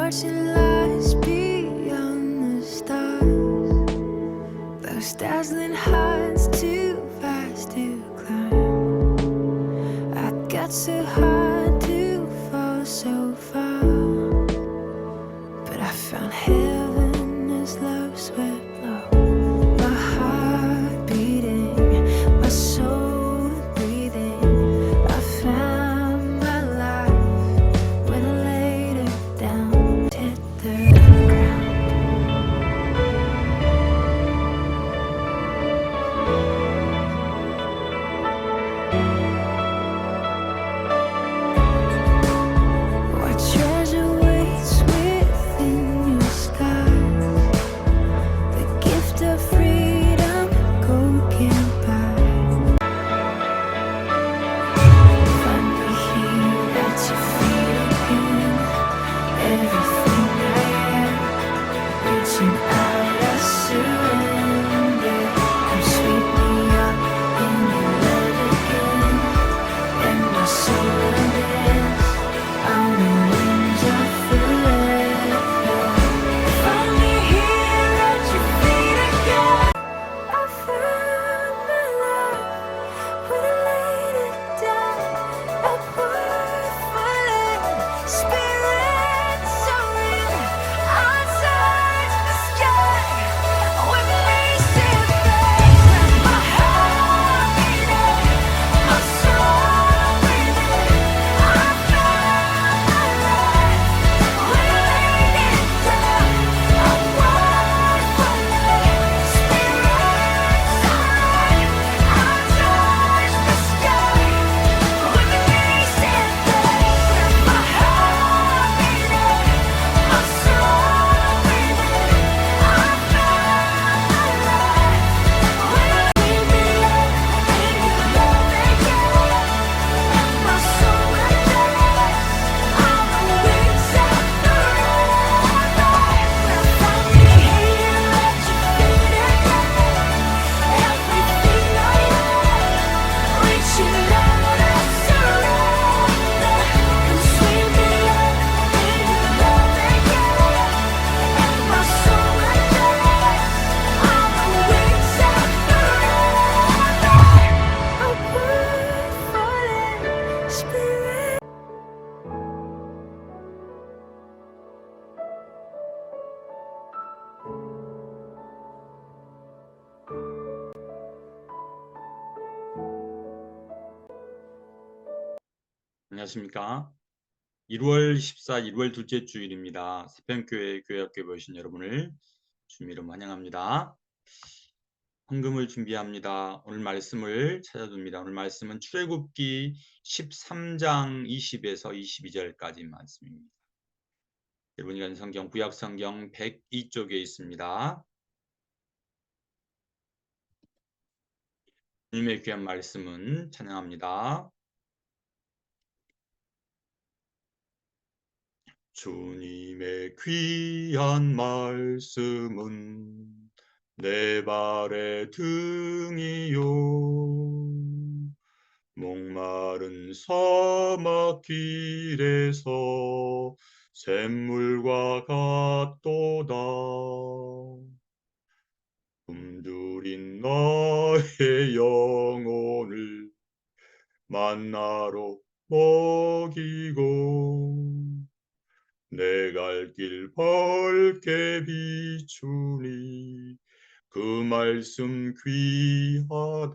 watching lights beyond the stars. Those dazzling heights too fast to climb. I got so hard to fall so far, but I found heaven as love swept low. My heart beating, my soul breathing. I found my life when I laid it down, hit the ground. What treasure waits within your skies? The gift of freedom, gold can't buy. Find me here at your feet again. Everything I am, reaching out, I surrender. Come sweep me up in your love again, and my soul unends on the wings of forever. Find me here at your feet again. I found my life when I laid it down. A word spirit soaring. I touch the sky with me, see face. My heart beating, my soul breathing. I found my life when I laid it down. A word spirit soaring. I touch the sky with me, see face. My heart beating, my soul breathing. I found my life when I laid me up in your love again. My soul unends on the wings of forever. Find me here at your feet again. Everything I am, reaching out, I surrender. Come sweep me up in your love again. My soul unends on the wings of forever. A word falling, spirit. 안녕하십니까. 1월 14일, 1월 둘째 주일입니다. 세편교회 교회학교에 오신 여러분을 주님 이름 환영합니다. 헌금을 준비합니다. 오늘 말씀을 찾아둡니다. 오늘 말씀은 출애굽기 13장 20에서 22절까지 말씀입니다. 여러분이 가진 성경, 구약성경 102쪽에 있습니다. 주님의 귀한 말씀은 찬양합니다. 주님의 귀한 말씀은 내 발의 등이요 목마른 사막길에서 샘물과 같도다. 굶주린 나의 영혼을 만나로 먹이고 내 갈 길 밝게 비추니 그 말씀 귀하다.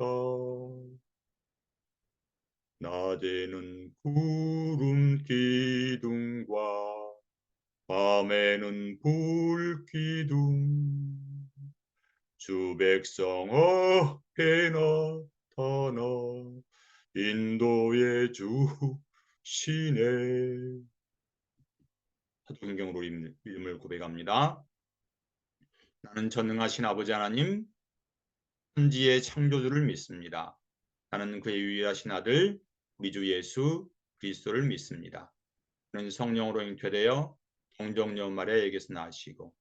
낮에는 구름 기둥과 밤에는 불 기둥 주 백성 앞에 나타나 인도해 주시네. 사도성경으로 이름을 고백합니다. 나는 전능하신 아버지 하나님, 천지의 창조주를 믿습니다. 나는 그의 유일하신 아들 우리 주 예수 그리스도를 믿습니다. 그는 성령으로 잉태되어 동정녀 마리아에게서 나시고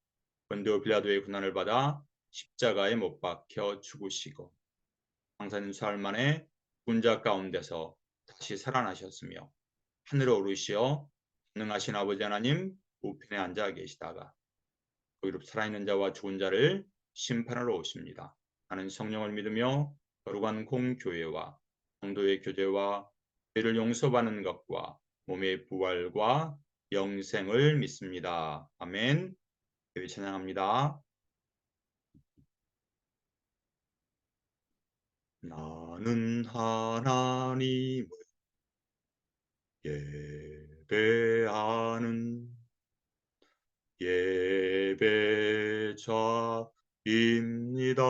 본디오 빌라도의 고난을 받아 십자가에 못 박혀 죽으시고 장사님 사흘 만에 죽은 자 가운데서 다시 살아나셨으며 하늘에 오르시어 전능하신 아버지 하나님 우편에 앉아 계시다가 거기로 살아있는 자와 죽은 자를 심판하러 오십니다. 나는 성령을 믿으며 거룩한 공교회와 성도의 교제와 죄를 용서받는 것과 몸의 부활과 영생을 믿습니다. 아멘. 교회 찬양합니다. 나는 하나님을 예배하는 예배자입니다.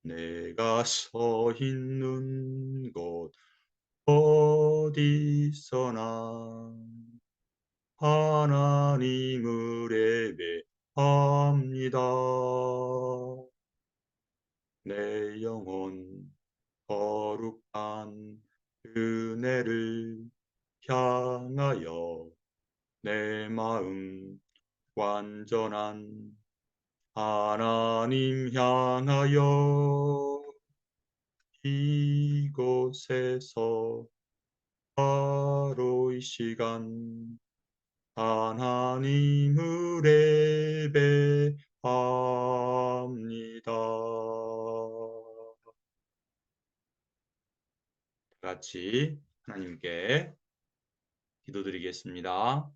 내가 서 있는 곳 어디서나 하나님을 예배합니다. 내 영혼 거룩한 은혜를 향하여 내 마음 완전한 하나님 향하여 이곳에서 바로 이 시간 하나님을 예배합니다. 같이 하나님께 기도드리겠습니다.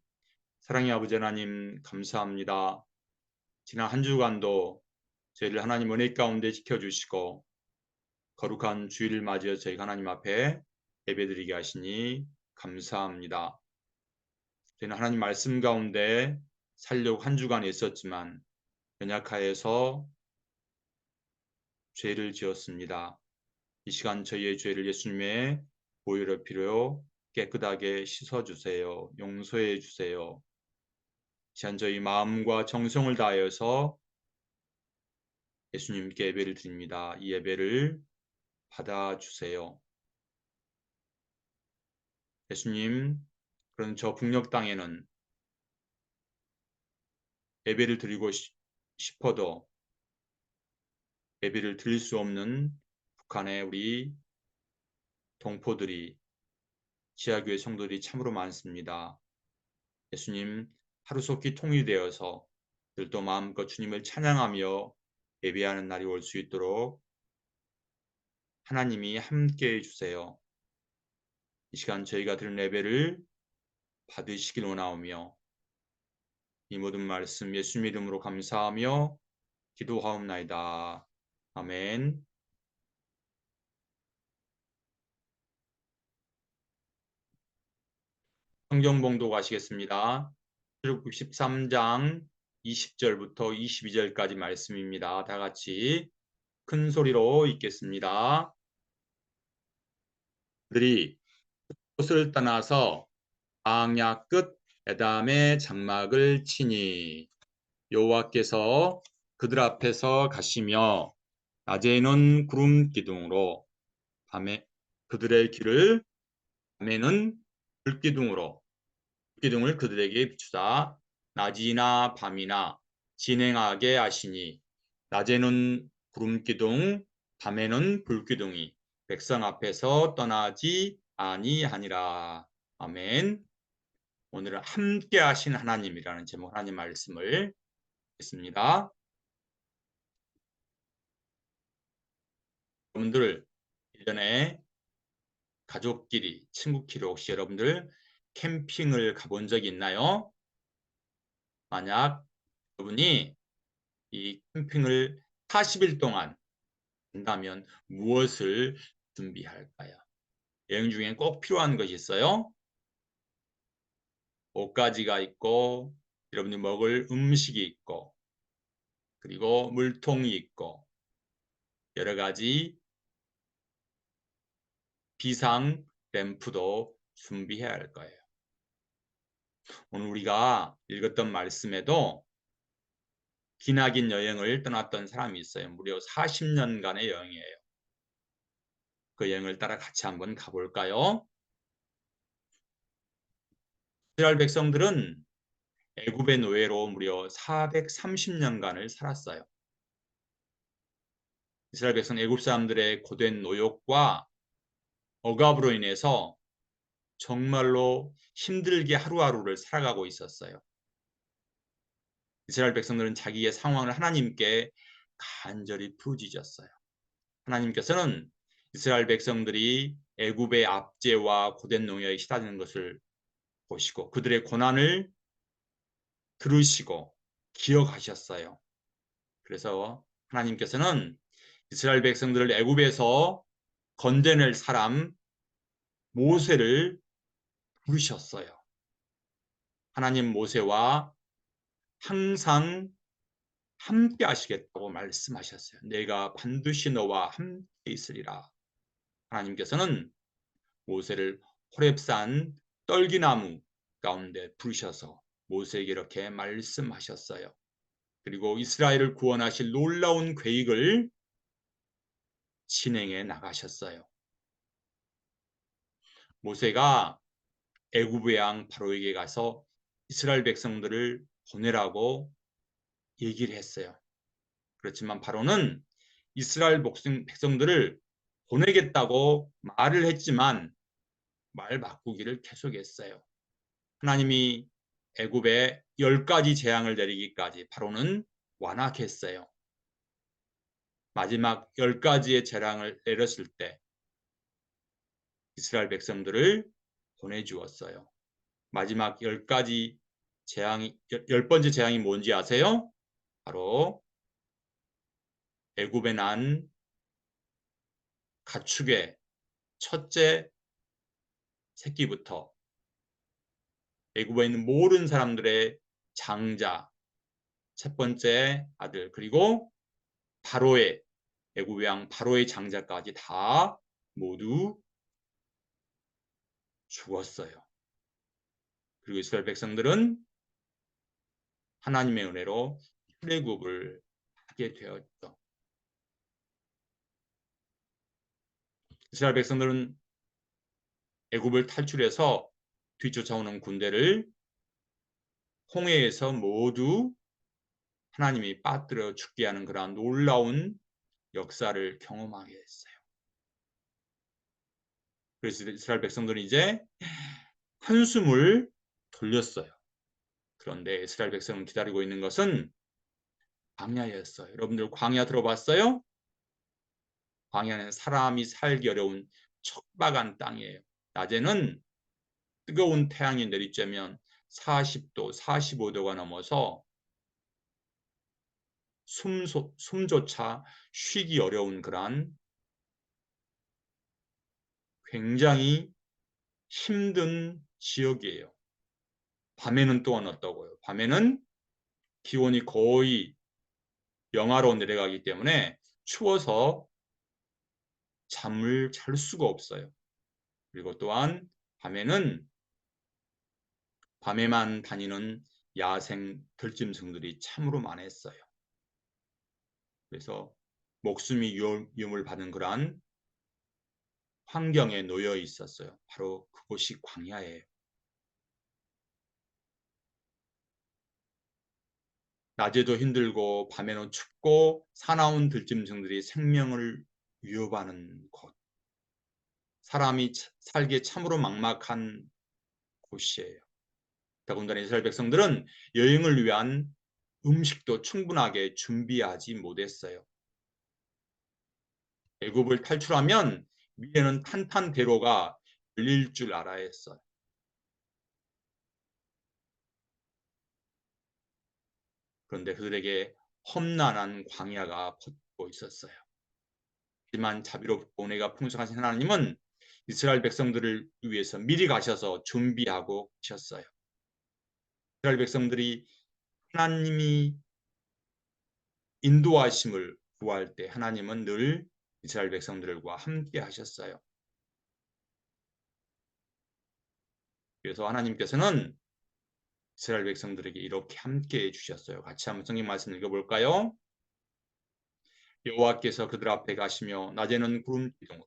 사랑의 아버지 하나님 감사합니다. 지난 한 주간도 저희를 하나님 은혜 가운데 지켜주시고 거룩한 주일을 맞이해 저희가 하나님 앞에 예배드리게 하시니 감사합니다. 저희는 하나님 말씀 가운데 살려고 한 주간 있었지만 연약하여서 죄를 지었습니다. 이 시간 저희의 죄를 예수님의 보혈의 피로 깨끗하게 씻어주세요. 용서해 주세요. 시간 저희 마음과 정성을 다하여서 예수님께 예배를 드립니다. 이 예배를 받아주세요. 예수님, 그런 저 북녘 땅에는 예배를 드리고 싶어도 예배를 드릴 수 없는 북한의 우리 동포들이 지하교회 성도들이 참으로 많습니다. 예수님, 하루속히 통일되어서 들도 마음껏 주님을 찬양하며 예배하는 날이 올 수 있도록 하나님이 함께해 주세요. 이 시간 저희가 드린 예배를 받으시길 원하오며 이 모든 말씀 예수님 이름으로 감사하며 기도하옵나이다. 아멘. 성경 봉독 하시겠습니다. 출애굽기 13장 20절부터 22절까지 말씀입니다. 다 같이 큰 소리로 읽겠습니다. 그들이 곳을 떠나서 광야 끝 에담의 장막을 치니 여호와께서 그들 앞에서 가시며 낮에는 구름 기둥으로 밤에 그들의 길을 밤에는 불기둥으로 기둥을 그들에게 비추사 낮이나 밤이나 진행하게 하시니 낮에는 구름기둥 밤에는 불기둥이 백성 앞에서 떠나지 아니하니라. 아멘. 오늘은 함께 하신 하나님이라는 제목 하나님 말씀을 읽습니다. 여러분들 1년에 가족끼리 친구끼리 혹시 여러분들 캠핑을 가본 적이 있나요? 만약 여러분이 이 캠핑을 40일 동안 한다면 무엇을 준비할까요? 여행 중에 꼭 필요한 것이 있어요. 옷가지가 있고 여러분이 먹을 음식이 있고 그리고 물통이 있고 여러 가지 비상 램프도 준비해야 할 거예요. 오늘 우리가 읽었던 말씀에도 기나긴 여행을 떠났던 사람이 있어요. 무려 40년간의 여행이에요. 그 여행을 따라 같이 한번 가볼까요? 이스라엘 백성들은 애굽의 노예로 무려 430년간을 살았어요. 이스라엘 백성 애굽 사람들의 고된 노역과 억압으로 인해서 정말로 힘들게 하루하루를 살아가고 있었어요. 이스라엘 백성들은 자기의 상황을 하나님께 간절히 부르짖었어요. 하나님께서는 이스라엘 백성들이 애굽의 압제와 고된 농야에 시달리는 것을 보시고 그들의 고난을 들으시고 기억하셨어요. 그래서 하나님께서는 이스라엘 백성들을 애굽에서 건져낼 사람 모세를 부르셨어요. 하나님 모세와 항상 함께 하시겠다고 말씀하셨어요. 내가 반드시 너와 함께 있으리라. 하나님께서는 모세를 호렙산 떨기나무 가운데 부르셔서 모세에게 이렇게 말씀하셨어요. 그리고 이스라엘을 구원하실 놀라운 계획을 진행해 나가셨어요. 모세가 애굽의 왕 바로에게 가서 이스라엘 백성들을 보내라고 얘기를 했어요. 그렇지만 바로는 이스라엘 백성들을 보내겠다고 말을 했지만 말 바꾸기를 계속했어요. 하나님이 애굽에 10가지 재앙을 내리기까지 바로는 완악했어요. 마지막 10가지의 재앙을 내렸을 때 이스라엘 백성들을 보내주었어요. 마지막 10가지 재앙이 10번째 재앙이 뭔지 아세요? 바로 애굽에 난 가축의 첫째 새끼부터 애굽에 있는 모든 사람들의 장자, 첫 번째 아들, 그리고 바로의 애굽의 왕 바로의 장자까지 다 모두 죽었어요. 그리고 이스라엘 백성들은 하나님의 은혜로 출애굽을 하게 되었죠. 이스라엘 백성들은 애굽을 탈출해서 뒤쫓아오는 군대를 홍해에서 모두 하나님이 빠뜨려 죽게 하는 그러한 놀라운 역사를 경험하게 했어요. 그래서 이스라엘 백성들은 이제 한숨을 돌렸어요. 그런데 이스라엘 백성을 기다리고 있는 것은 광야였어요. 여러분들 광야 들어봤어요? 광야는 사람이 살기 어려운 척박한 땅이에요. 낮에는 뜨거운 태양이 내리쬐면 40도, 45도가 넘어서 숨조차 쉬기 어려운 그러한 굉장히 힘든 지역이에요. 밤에는 또한 어떠고요? 밤에는 기온이 거의 영하로 내려가기 때문에 추워서 잠을 잘 수가 없어요. 그리고 또한 밤에만 다니는 야생 들짐승들이 참으로 많았어요. 그래서 목숨이 위험을 받은 그러한 환경에 놓여 있었어요. 바로 그곳이 광야예요. 낮에도 힘들고 밤에는 춥고 사나운 들짐승들이 생명을 위협하는 곳. 사람이 살기에 참으로 막막한 곳이에요. 더군다나 이스라엘 백성들은 여행을 위한 음식도 충분하게 준비하지 못했어요. 애굽을 탈출하면 위에는 탄탄대로가 열릴 줄 알아야 했어요. 그런데 그들에게 험난한 광야가 붙고 있었어요. 하지만 자비롭고 은혜가 풍성하신 하나님은 이스라엘 백성들을 위해서 미리 가셔서 준비하고 계셨어요. 이스라엘 백성들이 하나님이 인도하심을 구할 때 하나님은 늘 이스라엘 백성들과 함께 하셨어요. 그래서 하나님께서는 이스라엘 백성들에게 이렇게 함께 해주셨어요. 같이 한번 성경 말씀 읽어볼까요? 여호와께서 그들 앞에 가시며 낮에는 구름 기둥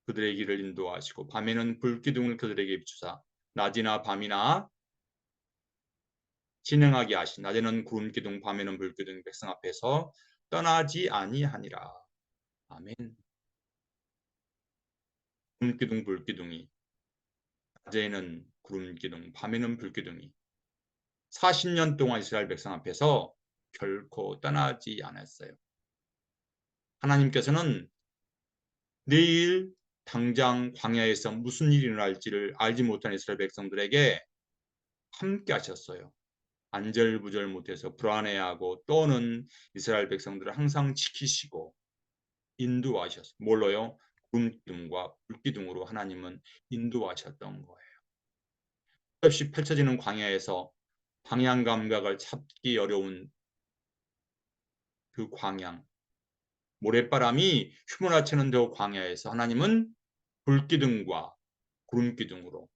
그들의 길을 인도하시고 밤에는 불 기둥을 그들에게 비추사 낮이나 밤이나 진행하게 하신 낮에는 구름 기둥 밤에는 불 기둥 백성 앞에서 떠나지 아니하니라. 아멘. 구름 기둥 불 기둥이 낮에는 구름 기둥, 밤에는 불 기둥이 40년 동안 이스라엘 백성 앞에서 결코 떠나지 않았어요. 하나님께서는 내일 당장 광야에서 무슨 일이 일어날지를 알지 못한 이스라엘 백성들에게 함께 하셨어요. 안절부절 못해서 불안해하고 또는 이스라엘 백성들을 항상 지키시고 인도하셨어요. 뭘로요? 구름기둥과 불기둥으로 하나님은 인도하셨던 거예요. 없이 펼쳐지는 광야에서 방향 감각을 찾기 어려운 그 광양, 모래바람이 휘몰아치는 저 광야에서 하나님은 불기둥과 구름기둥으로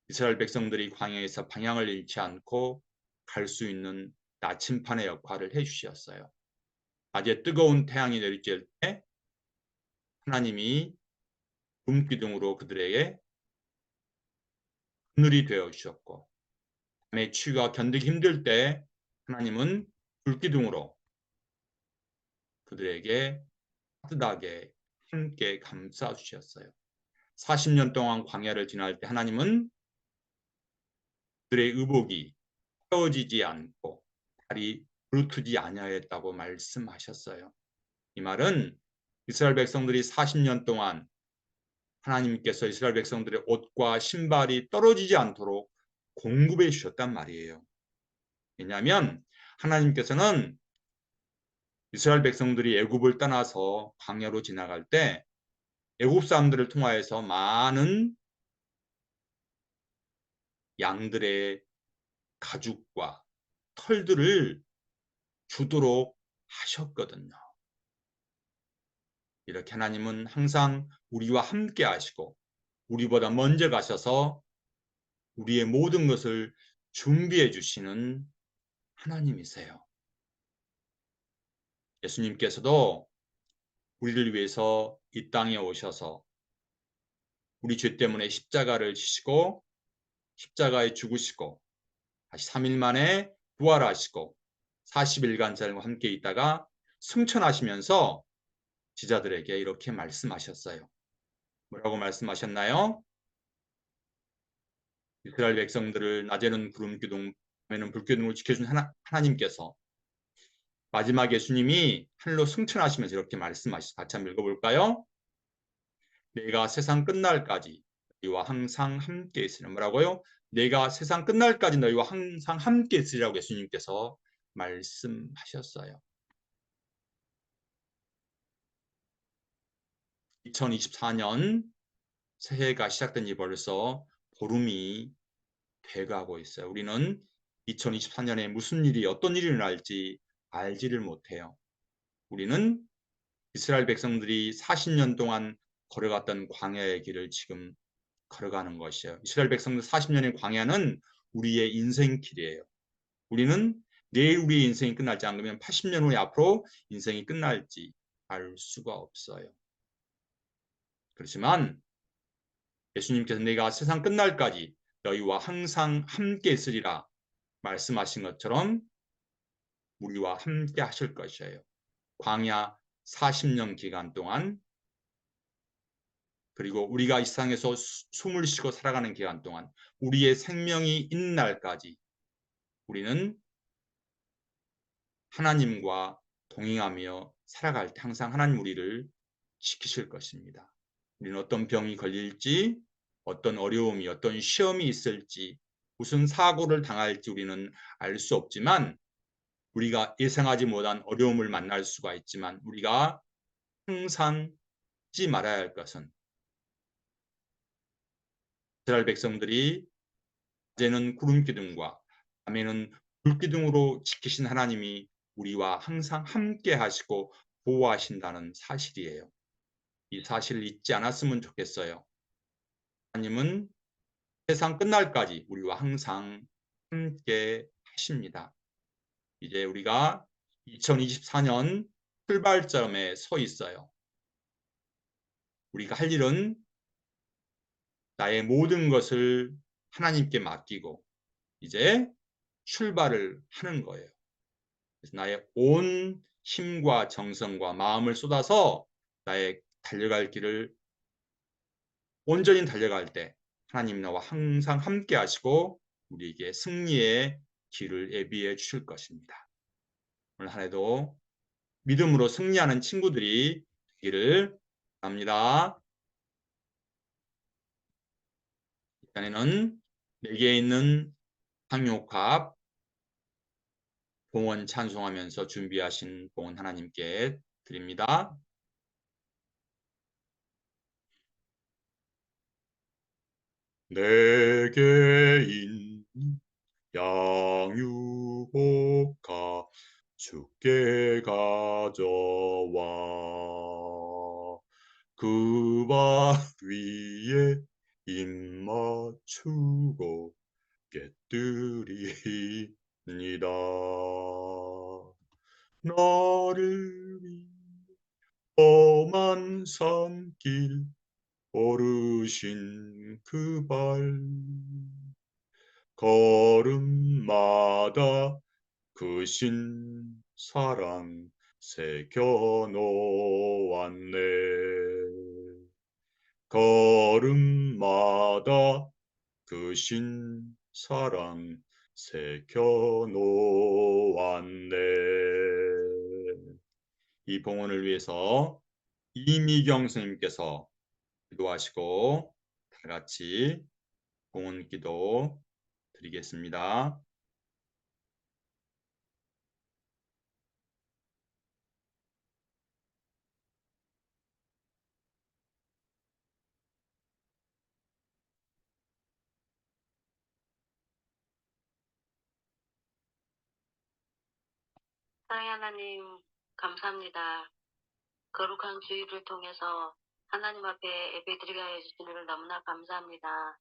이스라엘 백성들이 광야에서 방향을 잃지 않고 갈 수 있는 나침판의 역할을 해주셨어요. 낮에 뜨거운 태양이 내리쬐을 때 하나님이 구름기둥으로 그들에게 그늘이 되어 주셨고, 밤의 추위가 견디기 힘들 때 하나님은 불기둥으로 그들에게 따뜻하게 함께 감싸 주셨어요. 40년 동안 광야를 지날 때 하나님은 그들의 의복이 펴지지 않고 발이 부르트지 아니하였다고 말씀하셨어요. 이 말은 이스라엘 백성들이 40년 동안 하나님께서 이스라엘 백성들의 옷과 신발이 떨어지지 않도록 공급해 주셨단 말이에요. 왜냐하면 하나님께서는 이스라엘 백성들이 애굽을 떠나서 광야로 지나갈 때 애굽 사람들을 통하여서 많은 양들의 가죽과 털들을 주도록 하셨거든요. 이렇게 하나님은 항상 우리와 함께 하시고 우리보다 먼저 가셔서 우리의 모든 것을 준비해 주시는 하나님이세요. 예수님께서도 우리를 위해서 이 땅에 오셔서 우리 죄 때문에 십자가를 지시고 십자가에 죽으시고 다시 3일 만에 부활하시고 40일간 자들과 함께 있다가 승천하시면서 지자들에게 이렇게 말씀하셨어요. 뭐라고 말씀하셨나요? 이스라엘 백성들을 낮에는 구름 기둥, 밤에는 불 기둥으로 지켜준 하나님께서 마지막 예수님이 하늘로 승천하시면서 이렇게 말씀하시죠. 같이 한번 읽어볼까요? 내가 세상 끝날까지 너희와 항상 함께 있으리라. 뭐라고요? 내가 세상 끝날까지 너희와 항상 함께 있으리라고 예수님께서 말씀하셨어요. 2024년 새해가 시작된 지 벌써 보름이 돼가고 있어요. 우리는 2024년에 무슨 일이 어떤 일이 일어날지 알지를 못해요. 우리는 이스라엘 백성들이 40년 동안 걸어갔던 광야의 길을 지금 걸어가는 것이에요. 이스라엘 백성들 40년의 광야는 우리의 인생길이에요. 우리는 내일 우리의 인생이 끝날지 않으면 80년 후에 앞으로 인생이 끝날지 알 수가 없어요. 그렇지만 예수님께서 내가 세상 끝날까지 너희와 항상 함께 있으리라 말씀하신 것처럼 우리와 함께 하실 것이에요. 광야 40년 기간 동안 그리고 우리가 이 세상에서 숨을 쉬고 살아가는 기간 동안 우리의 생명이 있는 날까지 우리는 하나님과 동행하며 살아갈 때 항상 하나님 우리를 지키실 것입니다. 우리는 어떤 병이 걸릴지, 어떤 어려움이, 어떤 시험이 있을지, 무슨 사고를 당할지 우리는 알 수 없지만 우리가 예상하지 못한 어려움을 만날 수가 있지만 우리가 항상 잊지 말아야 할 것은 이스라엘 백성들이 낮에는 구름 기둥과 밤에는 불 기둥으로 지키신 하나님이 우리와 항상 함께 하시고 보호하신다는 사실이에요. 이 사실을 잊지 않았으면 좋겠어요. 하나님은 세상 끝날까지 우리와 항상 함께 하십니다. 이제 우리가 2024년 출발점에 서 있어요. 우리가 할 일은 나의 모든 것을 하나님께 맡기고 이제 출발을 하는 거예요. 그래서 나의 온 힘과 정성과 마음을 쏟아서 나의 달려갈 길을 온전히 달려갈 때 하나님 나와 항상 함께 하시고 우리에게 승리의 길을 예비해 주실 것입니다. 오늘 한 해도 믿음으로 승리하는 친구들이 되기를 바랍니다. 이번에는 내게 있는 상용합 봉헌 찬송하면서 준비하신 봉헌 하나님께 드립니다. 내게 있는 양육복가 주께 가져와 그 발 위에 입 맞추고 깨뜨리니다. 나를 위해 험한 산길 오르신 그 발 걸음마다 그신 사랑 새겨 놓았네. 걸음마다 그신 사랑 새겨 놓았네. 이 봉헌을 위해서 이미경 선생님께서 기도하시고 다 같이 봉헌 기도 드리겠습니다. 사랑의 하나님, 감사합니다. 거룩한 주일을 통해서 하나님 앞에 예배드리게 하여 주시는 너무나 감사합니다.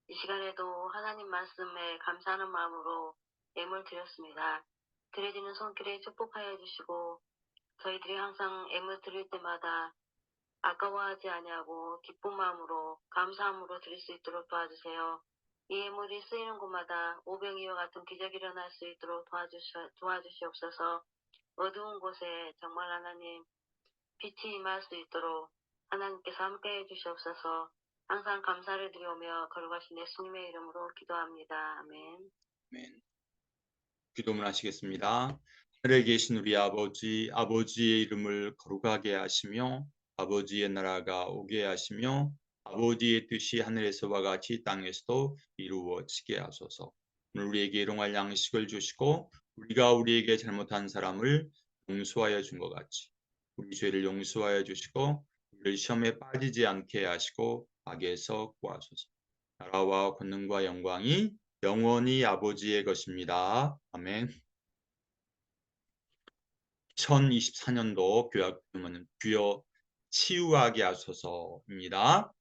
이 시간에도 하나님 말씀에 감사하는 마음으로 예물 드렸습니다. 드려지는 손길에 축복하여 주시고 저희들이 항상 예물 드릴 때마다 아까워하지 아니하고 기쁜 마음으로 감사함으로 드릴 수 있도록 도와주세요. 이 예물이 쓰이는 곳마다 오병이와 같은 기적이 일어날 수 있도록 도와주시옵소서. 어두운 곳에 정말 하나님 빛이 임할 수 있도록 하나님께서 함께해 주시옵소서. 항상 감사를 드리오며 거룩하신 예수님의 이름으로 기도합니다. 아멘. 아멘. 기도문 하시겠습니다. 하늘에 계신 우리 아버지, 아버지의 이름을 거룩하게 하시며 아버지의 나라가 오게 하시며 아버지의 뜻이 하늘에서와 같이 땅에서도 이루어지게 하소서. 오늘 우리에게 일용할 양식을 주시고 우리가 우리에게 잘못한 사람을 용서하여 준 것 같이 우리 죄를 용서하여 주시고 우리를 시험에 빠지지 않게 하시고 악에서 구하소서. 나라와 권능과 영광이 영원히 아버지의 것입니다. 아멘. 2024년도 교약 부문은 주여 치유하게 하소서입니다.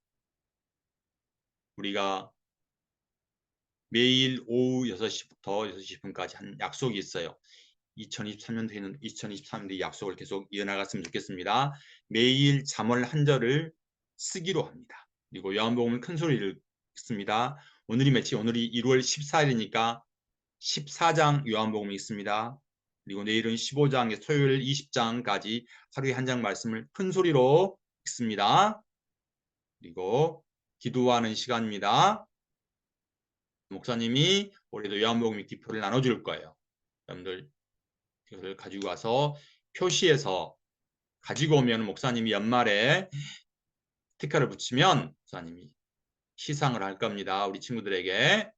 우리가 매일 오후 6시부터 6시 10분까지 한 약속이 있어요. 2023년도에는 2023년도에 약속을 계속 이어나갔으면 좋겠습니다. 매일 잠언 한 절을 쓰기로 합니다. 그리고 요한복음을 큰 소리를 읽습니다. 오늘이 며칠? 오늘이 1월 14일이니까 14장 요한복음이 있습니다. 그리고 내일은 15장에 토요일 20장까지 하루에 한 장 말씀을 큰 소리로 읽습니다. 그리고 기도하는 시간입니다. 목사님이 올해도 요한복음 기표를 나눠줄 거예요. 여러분들 이것을 가지고 와서 표시해서 가지고 오면 목사님이 연말에 스티커를 붙이면 목사님이 시상을 할 겁니다. 우리 친구들에게.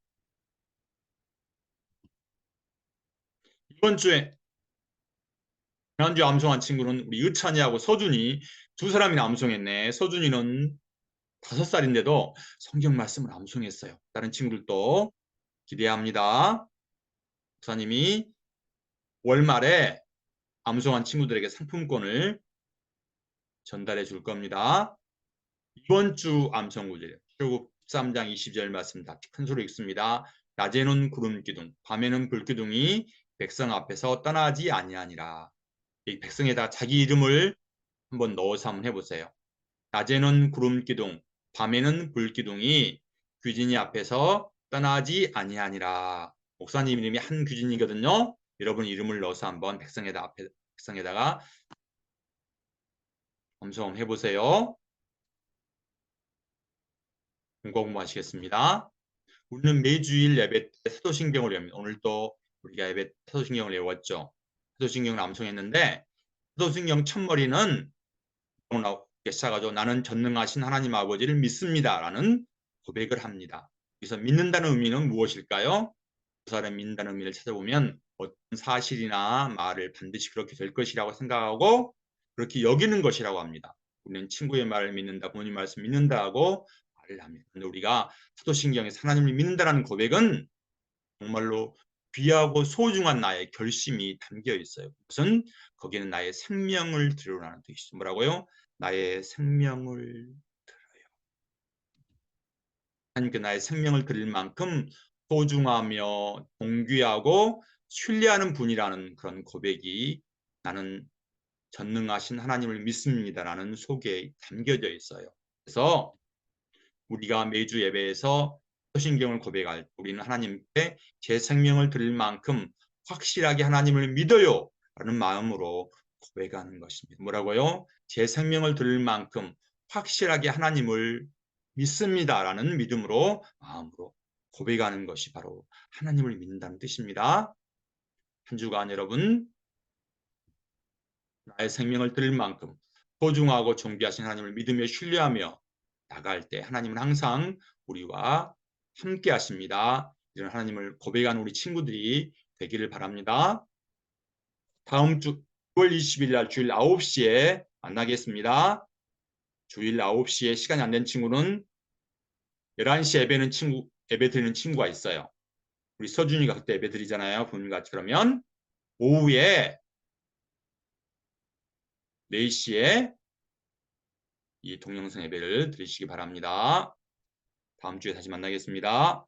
이번 주에 지난주 암송한 친구는 우리 의찬이하고 서준이 두 사람이나 암송했네. 서준이는 5살인데도 성경 말씀을 암송했어요. 다른 친구들도 기대합니다. 목사님이 월말에 암송한 친구들에게 상품권을 전달해 줄 겁니다. 이번 주 암송 구절 출애굽 13장 20절 말씀 다 큰 소리 읽습니다. 낮에는 구름 기둥, 밤에는 불 기둥이 백성 앞에서 떠나지 아니하니라. 이 백성에다 자기 이름을 한번 넣어서 한번 해보세요. 낮에는 구름 기둥, 밤에는 불 기둥이 규진이 앞에서 떠나지 아니하니라. 목사님 이름이 한규진이거든요. 여러분 이름을 넣어서 한번 백성에다가 암송 해보세요. 공부하시겠습니다. 우리는 매주일 예배 때 사도신경을 외웁니다. 오늘도 우리가 예배 사도신경을 외웠죠. 사도신경을 암송했는데 사도신경 첫머리는 나오기 시작하죠. 나는 전능하신 하나님 아버지를 믿습니다. 라는 고백을 합니다. 그래서 믿는다는 의미는 무엇일까요? 그 사람이 믿는다는 의미를 찾아보면 어떤 사실이나 말을 반드시 그렇게 될 것이라고 생각하고 그렇게 여기는 것이라고 합니다. 우리는 친구의 말을 믿는다, 부모님 말씀 믿는다 하고 말을 합니다. 그런데 우리가 사도신경에서 하나님을 믿는다는 고백은 정말로 귀하고 소중한 나의 결심이 담겨 있어요. 무슨 거기는 나의 생명을 드리라는 뜻이죠. 뭐라고요? 나의 생명을 드려요. 하나님께 나의 생명을 드릴 만큼 소중하며 존귀하고 신뢰하는 분이라는 그런 고백이 나는 전능하신 하나님을 믿습니다라는 속에 담겨져 있어요. 그래서 우리가 매주 예배에서 사도신경을 고백할 때 우리는 하나님께 제 생명을 드릴 만큼 확실하게 하나님을 믿어요 라는 마음으로 고백하는 것입니다. 뭐라고요? 제 생명을 드릴 만큼 확실하게 하나님을 믿습니다 라는 믿음으로 마음으로 고백하는 것이 바로 하나님을 믿는다는 뜻입니다. 한 주간 여러분 나의 생명을 드릴 만큼 소중하고 존귀하신 하나님을 믿으며 신뢰하며 나갈 때 하나님은 항상 우리와 함께 하십니다. 이런 하나님을 고백하는 우리 친구들이 되기를 바랍니다. 다음 주 9월 20일 날 주일 9시에 만나겠습니다. 주일 9시에 시간이 안 된 친구는 11시 예배 드리는 친구가 있어요. 우리 서준이가 그때 예배 드리잖아요. 부모님같이. 그러면 오후에 4시에 이 동영상 예배를 드리시기 바랍니다. 다음 주에 다시 만나겠습니다.